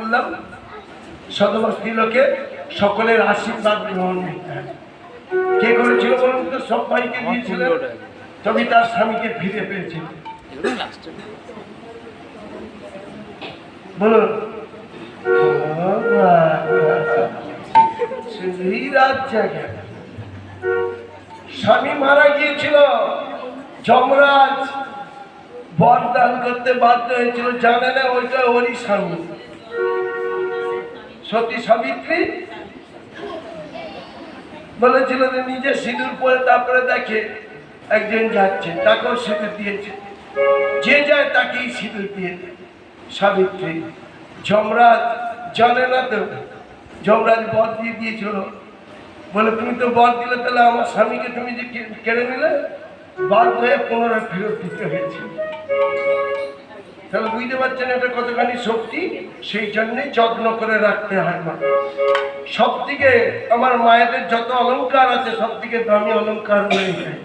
বললাম সদবর্তী লোকে সকলের আশীর্বাদ গ্রহণ করতে হয়। কে করেছিল বলুন তো? সব ভাইকে দিয়েছিলেন, তবে তার স্বামীকে ফিরে পেয়েছিল। বলুন রাত জায়গা স্বামী মারা গিয়েছিল, যমরাজ বরদান করতে বাধ্য হয়েছিল, জানে না ওইটা ওরই স্বামী। সতী সাবিত্রী বলেছিল যে নিজে সিঁদুর পরে তারপরে দেখে একজন যাচ্ছে, তাকেও সিঁদুর দিয়েছে, যে যায় তাকেই সিঁদুর দিয়েছে সাবিত্রী। যমরাজ জানে না তো, যমরাজ বর দিয়ে দিয়েছিল, বলে তুমি তো বর দিলে, তাহলে আমার স্বামীকে তুমি যে কেড়ে নিলে, বাধ্য হয়ে পুনরায় ফেরত দিতে হয়েছে। তাহলে বুঝতে পারছেন এটা কতখানি শক্তি। সেই জন্যই যত্ন করে রাখতে হয় মা। সব থেকে আমার মায়েদের যত অলংকার আছে সব থেকে দামি অলংকার হয়ে যায়।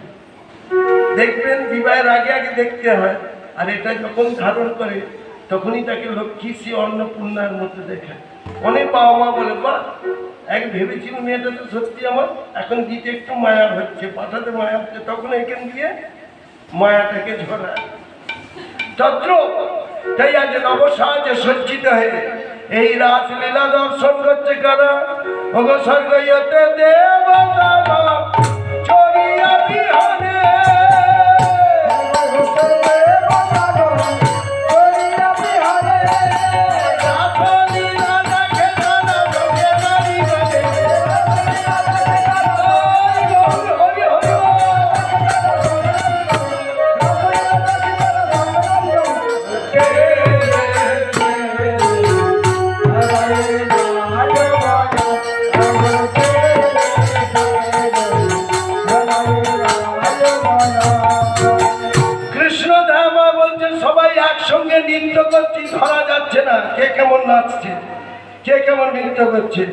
দেখবেন বিবাহের আগে আগে দেখতে হয়, আর এটা যখন ধারণ করে তখনই তাকে লক্ষ্মী শ্রী অন্নপূর্ণার মতো দেখে। অনেক বাবা মা বলে বা এক ভেবেছিল মেয়েটা তো সত্যি আমার, এখন দিতে একটু মায়া হচ্ছে, পাঠাতে মায়া হচ্ছে, তখন এখান দিয়ে মায়াটাকে ঝরায় তত্র। তাই আজ নবসাজে সজ্জিত হয়ে এই রাসলীলা দর্শন করছে কারা? ওগো স্বর্গীয়তে দেবতা চড়িয়া বিহানে একসঙ্গে নৃত্য করছি, ধরা যাচ্ছে না কে কেমন নাচছে, কে কেমন নৃত্য করছে।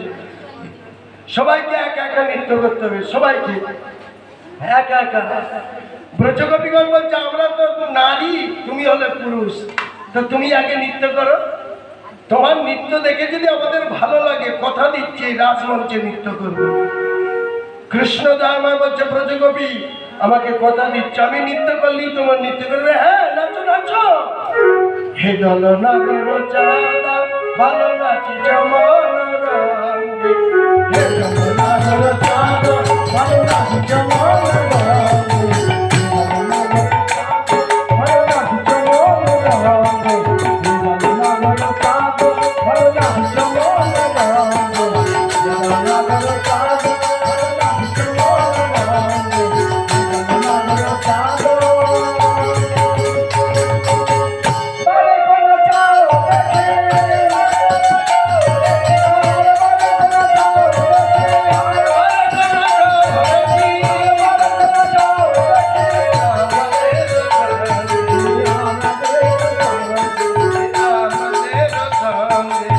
সবাইকে একা একা নৃত্য করতে হবে, সবাইকে একা একা। ব্রজগোপীগণ বলছে আমরা তো নারী, তুমি হলে পুরুষ, তো তুমি আগে নৃত্য করো। তোমার নৃত্য দেখে যদি আমাদের ভালো লাগে, কথা দিচ্ছি রাজমঞ্চে নৃত্য করবো। কৃষ্ণ দামা বলছে ব্রজগোপী আমাকে কথা দিচ্ছে, আমি নৃত্য করলেই তোমার নৃত্য করবে। হ্যাঁ নাচো নাচো। হে দল নাগর চাঁদা ভালো নাচি জমন রঙ্গে, হে দল নাগর চাঁদা ভালো নাচি জমন রঙ্গে, ভালো নাচি জমন রঙ্গে, হে দল নাগর চাঁদা ভালো নাচি জমন রঙ্গে, হে দল নাগর চাঁদা ভালো নাচি জমন রঙ্গে, হে দল নাগর চাঁদা।